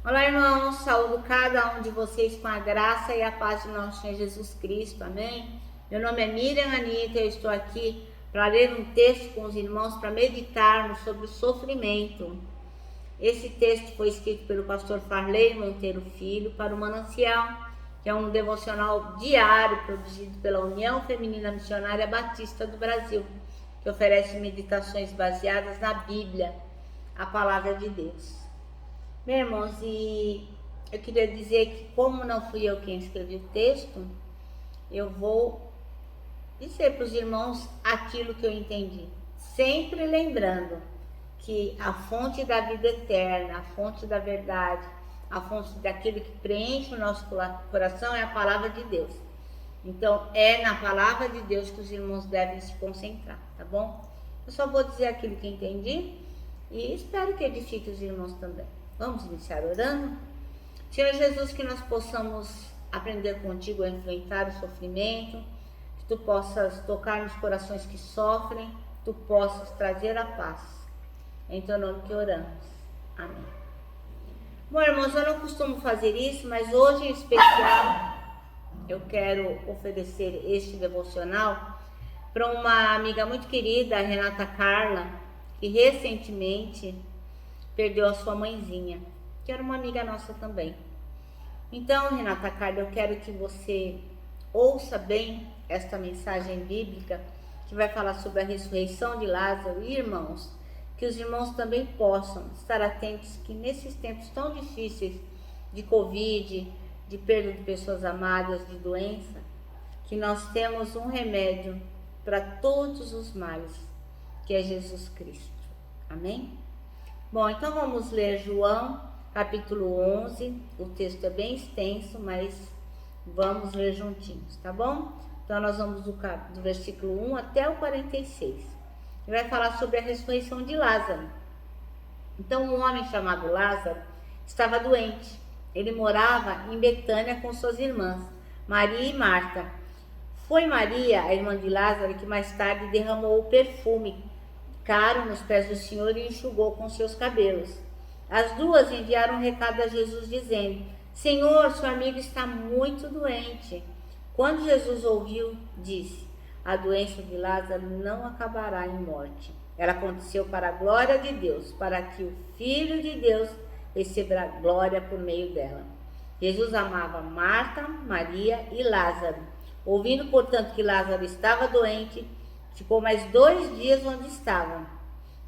Olá, irmãos, saúdo cada um de vocês com a graça e a paz de nosso Senhor Jesus Cristo, amém? Meu nome é Miriam Anita, eu estou aqui para ler um texto com os irmãos para meditarmos sobre o sofrimento. Esse texto foi escrito pelo pastor Farley Monteiro Filho para o Manancial, que é um devocional diário produzido pela União Feminina Missionária Batista do Brasil, que oferece meditações baseadas na Bíblia, a palavra de Deus. Meus irmãos, e eu queria dizer que como não fui eu quem escrevi o texto, eu vou dizer para os irmãos aquilo que eu entendi. Sempre lembrando que a fonte da vida eterna, a fonte da verdade, a fonte daquilo que preenche o nosso coração é a palavra de Deus. Então, é na palavra de Deus que os irmãos devem se concentrar, tá bom? Eu só vou dizer aquilo que entendi e espero que edifique os irmãos também. Vamos iniciar orando? Senhor Jesus, que nós possamos aprender contigo a enfrentar o sofrimento, que tu possas tocar nos corações que sofrem, que tu possas trazer a paz. Em teu nome que oramos. Amém. Bom, irmãos, eu não costumo fazer isso, mas hoje em especial eu quero oferecer este devocional para uma amiga muito querida, a Renata Carla, que recentemente perdeu a sua mãezinha, que era uma amiga nossa também. Então, Renata Carla, eu quero que você ouça bem esta mensagem bíblica que vai falar sobre a ressurreição de Lázaro. E, irmãos, que os irmãos também possam estar atentos que nesses tempos tão difíceis de Covid, de perda de pessoas amadas, de doença, que nós temos um remédio para todos os males, que é Jesus Cristo. Amém? Bom, então vamos ler João, capítulo 11. O texto é bem extenso, mas vamos ler juntinhos, tá bom? Então nós vamos do versículo 1 até o 46. E vai falar sobre a ressurreição de Lázaro. Então um homem chamado Lázaro estava doente. Ele morava em Betânia com suas irmãs, Maria e Marta. Foi Maria, a irmã de Lázaro, que mais tarde derramou o perfume caro nos pés do Senhor e enxugou com seus cabelos. As duas enviaram um recado a Jesus dizendo: Senhor, seu amigo está muito doente. Quando Jesus ouviu, disse: a doença de Lázaro não acabará em morte. Ela aconteceu para a glória de Deus, para que o Filho de Deus receba glória por meio dela. Jesus amava Marta, Maria e Lázaro. Ouvindo, portanto, que Lázaro estava doente, ficou mais 2 dias onde estavam.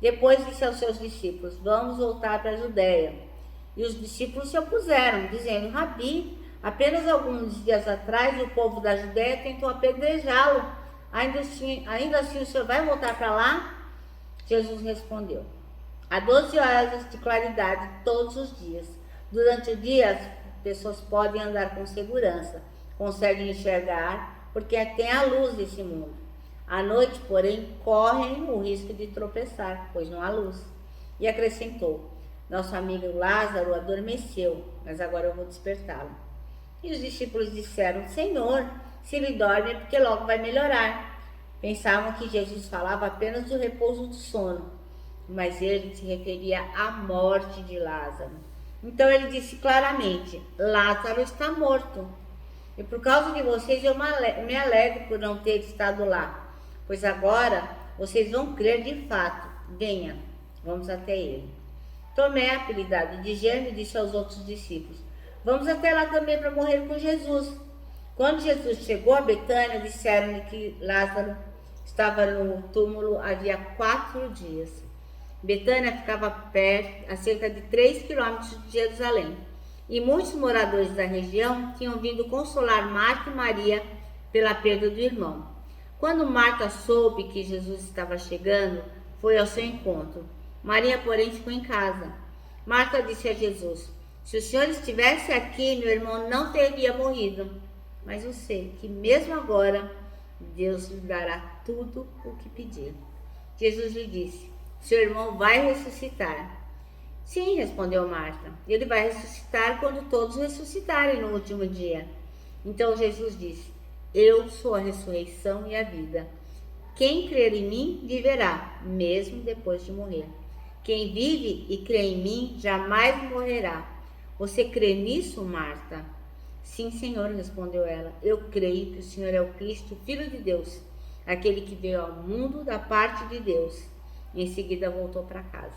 Depois disse aos seus discípulos: vamos voltar para a Judéia. E os discípulos se opuseram, dizendo: Rabi, apenas alguns dias atrás o povo da Judéia tentou apedrejá-lo. Ainda assim o senhor vai voltar para lá? Jesus respondeu: há 12 horas de claridade todos os dias. Durante o dia as pessoas podem andar com segurança, conseguem enxergar, porque tem a luz desse mundo. À noite, porém, correm o risco de tropeçar, pois não há luz. E acrescentou: nosso amigo Lázaro adormeceu, mas agora eu vou despertá-lo. E os discípulos disseram: Senhor, se ele dorme é porque logo vai melhorar. Pensavam que Jesus falava apenas do repouso do sono, mas ele se referia à morte de Lázaro. Então ele disse claramente: Lázaro está morto. E por causa de vocês eu me alegro por não ter estado lá, pois agora vocês vão crer de fato. Venha, vamos até ele. Tomé, apelidado de Gêmeo, disse aos outros discípulos: vamos até lá também para morrer com Jesus. Quando Jesus chegou a Betânia, disseram-lhe que Lázaro estava no túmulo havia 4 dias. Betânia ficava perto, a cerca de 3 quilômetros de Jerusalém. E muitos moradores da região tinham vindo consolar Marta e Maria pela perda do irmão. Quando Marta soube que Jesus estava chegando, foi ao seu encontro. Maria, porém, ficou em casa. Marta disse a Jesus: se o Senhor estivesse aqui, meu irmão não teria morrido. Mas eu sei que mesmo agora, Deus lhe dará tudo o que pedir. Jesus lhe disse: seu irmão vai ressuscitar. Sim, respondeu Marta, ele vai ressuscitar quando todos ressuscitarem no último dia. Então Jesus disse: eu sou a ressurreição e a vida. Quem crer em mim viverá, mesmo depois de morrer. Quem vive e crê em mim jamais morrerá. Você crê nisso, Marta? Sim, Senhor, respondeu ela. Eu creio que o Senhor é o Cristo, Filho de Deus, aquele que veio ao mundo da parte de Deus. Em seguida voltou para casa.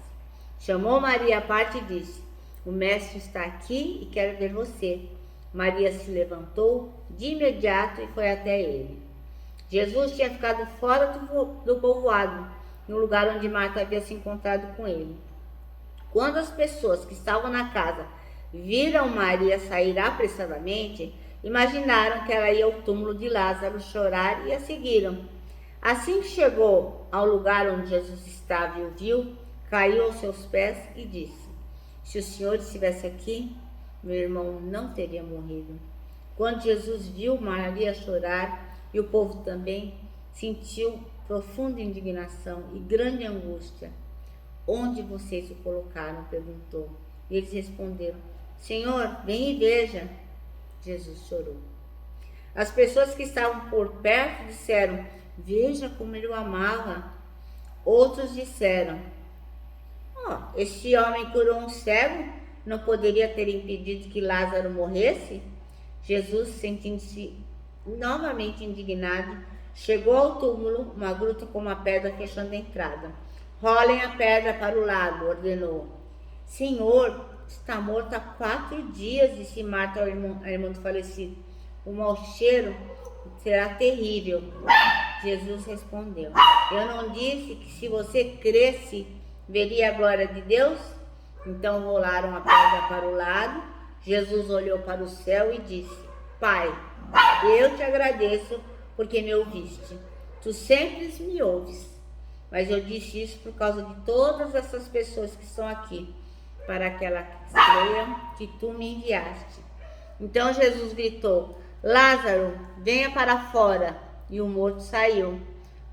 Chamou Maria à parte e disse: o mestre está aqui e quer ver você. Maria se levantou de imediato e foi até ele. Jesus tinha ficado fora do povoado, no lugar onde Marta havia se encontrado com ele. Quando as pessoas que estavam na casa viram Maria sair apressadamente, imaginaram que ela ia ao túmulo de Lázaro chorar e a seguiram. Assim que chegou ao lugar onde Jesus estava e o viu, caiu aos seus pés e disse: se o Senhor estivesse aqui, meu irmão não teria morrido. Quando Jesus viu Maria chorar, e o povo também, sentiu profunda indignação e grande angústia. Onde vocês o colocaram? Perguntou. E eles responderam: Senhor, vem e veja. Jesus chorou. As pessoas que estavam por perto disseram: veja como ele o amava. Outros disseram: esse homem curou um cego, não poderia ter impedido que Lázaro morresse? Jesus, sentindo-se novamente indignado, chegou ao túmulo, uma gruta com uma pedra fechando a entrada. Rolem a pedra para o lado, ordenou. Senhor, está morto há 4 dias, disse Marta ao irmão do falecido. O mau cheiro será terrível. Jesus respondeu: eu não disse que se você cresce, veria a glória de Deus? Então rolaram a pedra para o lado. Jesus olhou para o céu e disse: Pai, eu te agradeço porque me ouviste. Tu sempre me ouves. Mas eu disse isso por causa de todas essas pessoas que estão aqui, para que elas creiam que tu me enviaste. Então Jesus gritou: Lázaro, venha para fora. E o morto saiu,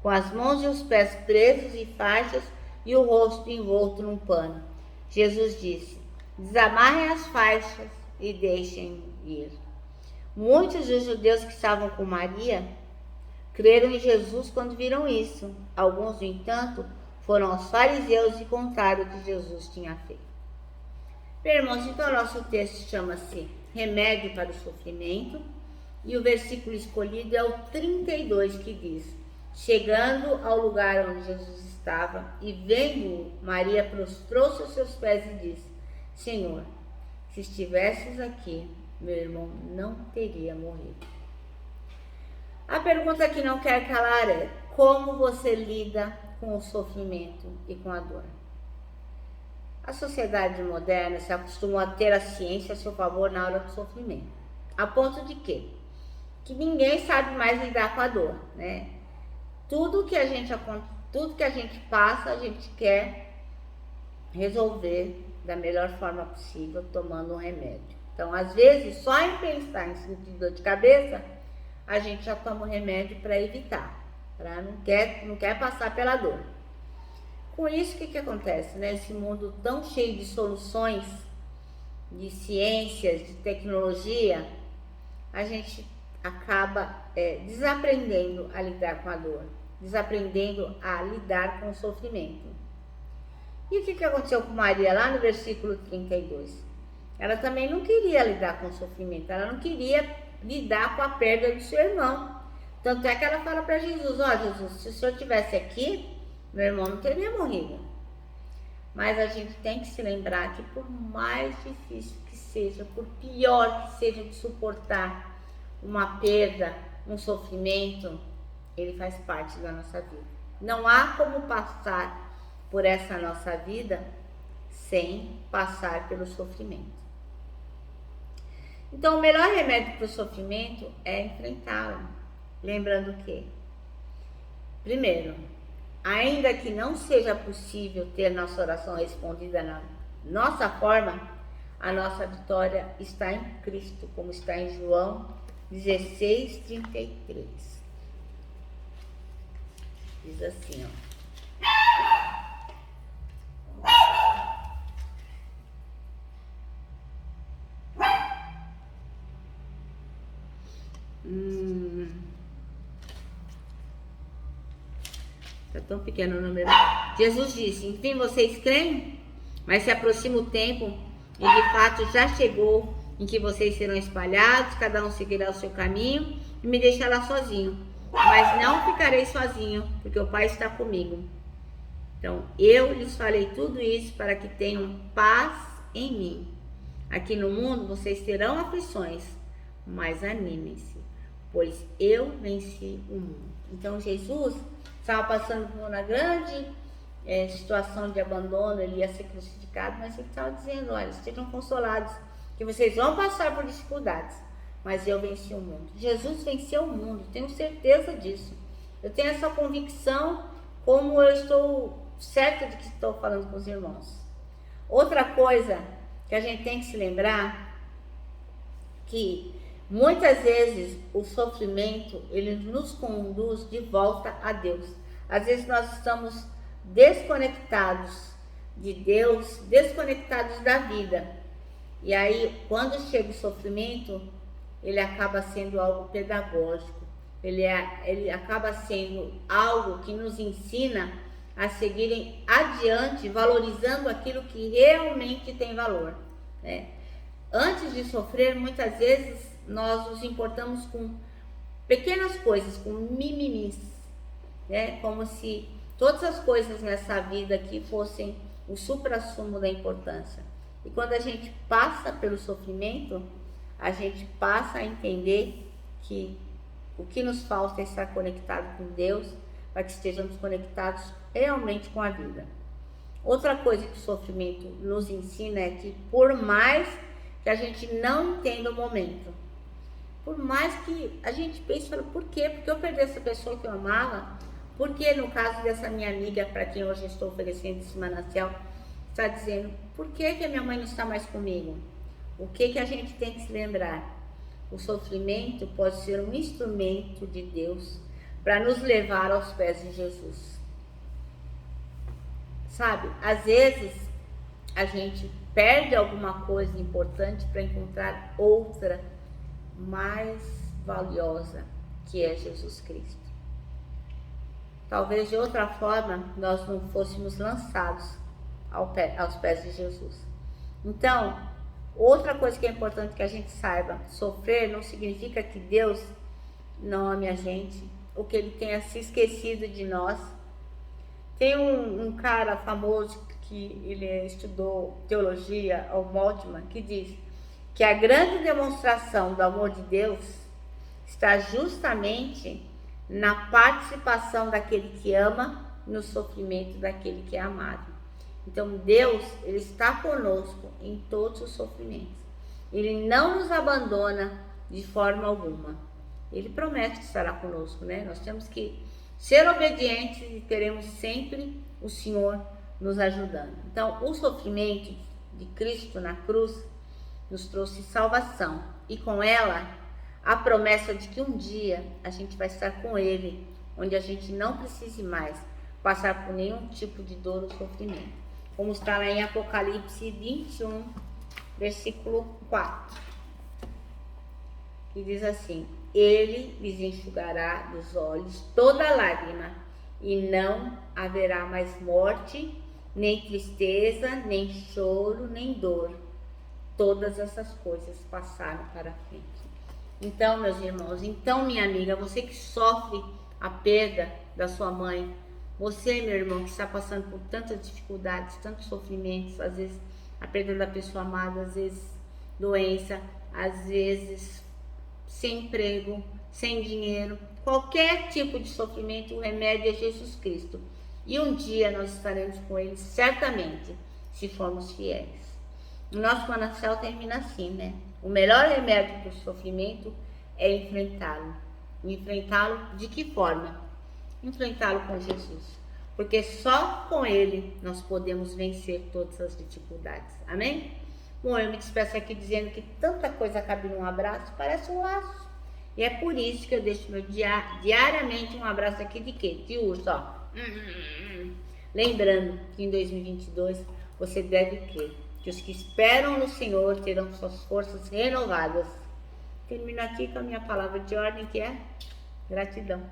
com as mãos e os pés presos em faixas e o rosto envolto num pano. Jesus disse: desamarrem as faixas e deixem ir. Muitos dos judeus que estavam com Maria creram em Jesus quando viram isso. Alguns, no entanto, foram aos fariseus e contaram o que Jesus tinha feito. Bem, irmãos, então nosso texto chama-se Remédio para o Sofrimento, e o versículo escolhido é o 32, que diz: chegando ao lugar onde Jesus estava e vendo-o, Maria prostrou-se aos seus pés e disse: Senhor, se estivesses aqui, meu irmão não teria morrido. A pergunta que não quer calar é: como você lida com o sofrimento e com a dor? A sociedade moderna se acostumou a ter a ciência a seu favor na hora do sofrimento, a ponto de quê? Que ninguém sabe mais lidar com a dor, né? Tudo que a gente passa, a gente quer resolver da melhor forma possível, tomando um remédio. Então, às vezes, só em pensar em sentir dor de cabeça, a gente já toma o remédio para evitar, não quer passar pela dor. Com isso, o que acontece, né? Esse mundo tão cheio de soluções, de ciências, de tecnologia, a gente acaba desaprendendo a lidar com a dor, desaprendendo a lidar com o sofrimento. E o que aconteceu com Maria lá no versículo 32? Ela também não queria lidar com o sofrimento, ela não queria lidar com a perda do seu irmão. Tanto é que ela fala para Jesus: Jesus, se o Senhor estivesse aqui, meu irmão não teria morrido. Mas a gente tem que se lembrar que por mais difícil que seja, por pior que seja de suportar uma perda, um sofrimento, ele faz parte da nossa vida. Não há como passar por essa nossa vida sem passar pelo sofrimento. Então, o melhor remédio para o sofrimento é enfrentá-lo. Lembrando que, primeiro, ainda que não seja possível ter nossa oração respondida na nossa forma, a nossa vitória está em Cristo, como está em João 16:33. Diz assim, Tá tão pequeno o número. Jesus disse: enfim, vocês creem? Mas se aproxima o tempo e de fato já chegou, em que vocês serão espalhados, cada um seguirá o seu caminho e me deixará sozinho. Mas não ficarei sozinho, porque o Pai está comigo. Então, eu lhes falei tudo isso para que tenham paz em mim. Aqui no mundo vocês terão aflições, mas animem-se, pois eu venci o mundo. Então, Jesus estava passando por uma grande situação de abandono, ele ia ser crucificado, mas ele estava dizendo, olha, estejam consolados, que vocês vão passar por dificuldades, mas eu venci o mundo. Jesus venceu o mundo, tenho certeza disso. Eu tenho essa convicção, como eu estou certa de que estou falando com os irmãos. Outra coisa que a gente tem que se lembrar, que muitas vezes o sofrimento, ele nos conduz de volta a Deus. Às vezes nós estamos desconectados de Deus, desconectados da vida. E aí, quando chega o sofrimento, ele acaba sendo algo pedagógico. Ele acaba sendo algo que nos ensina a seguirem adiante, valorizando aquilo que realmente tem valor, né? Antes de sofrer, muitas vezes nós nos importamos com pequenas coisas, com mimimis, né? Como se todas as coisas nessa vida aqui fossem o suprassumo da importância. E quando a gente passa pelo sofrimento, a gente passa a entender que o que nos falta é estar conectado com Deus, para que estejamos conectados realmente com a vida. Outra coisa que o sofrimento nos ensina é que, por mais que a gente não entenda o momento, por mais que a gente pense, fala, por quê? Porque eu perdi essa pessoa que eu amava? Porque no caso dessa minha amiga, para quem hoje estou oferecendo esse manancial, está dizendo, por que que a minha mãe não está mais comigo? O que a gente tem que se lembrar? O sofrimento pode ser um instrumento de Deus para nos levar aos pés de Jesus. Sabe, às vezes a gente perde alguma coisa importante para encontrar outra mais valiosa, que é Jesus Cristo. Talvez de outra forma nós não fôssemos lançados aos pés de Jesus. Então, outra coisa que é importante que a gente saiba, sofrer não significa que Deus não ame a gente, ou que ele tenha se esquecido de nós. Tem um cara famoso que ele estudou teologia, o Moltmann, que diz que a grande demonstração do amor de Deus está justamente na participação daquele que ama no sofrimento daquele que é amado. Então Deus, ele está conosco em todos os sofrimentos. Ele não nos abandona de forma alguma. Ele promete que estará conosco, né? Nós temos que ser obedientes e teremos sempre o Senhor nos ajudando. Então, o sofrimento de Cristo na cruz nos trouxe salvação. E com ela, a promessa de que um dia a gente vai estar com Ele, onde a gente não precise mais passar por nenhum tipo de dor ou sofrimento. Como está lá em Apocalipse 21, versículo 4. Que diz assim: Ele lhes enxugará dos olhos toda lágrima, e não haverá mais morte, nem tristeza, nem choro, nem dor. Todas essas coisas passaram para frente. Então, meus irmãos, então, minha amiga, você que sofre a perda da sua mãe, você, meu irmão, que está passando por tantas dificuldades, tantos sofrimentos, às vezes a perda da pessoa amada, às vezes doença, às vezes sem emprego, sem dinheiro, qualquer tipo de sofrimento, o remédio é Jesus Cristo. E um dia nós estaremos com Ele, certamente, se formos fiéis. O nosso manancial termina assim, né? O melhor remédio para o sofrimento é enfrentá-lo. Enfrentá-lo de que forma? Enfrentá-lo com Jesus. Porque só com Ele nós podemos vencer todas as dificuldades. Amém? Bom, eu me despeço aqui dizendo que tanta coisa cabe num abraço, parece um laço. E é por isso que eu deixo meu diariamente um abraço aqui de quê? De urso, ó. Lembrando que em 2022 você deve crer que os que esperam no Senhor terão suas forças renovadas. Termino aqui com a minha palavra de ordem, que é gratidão.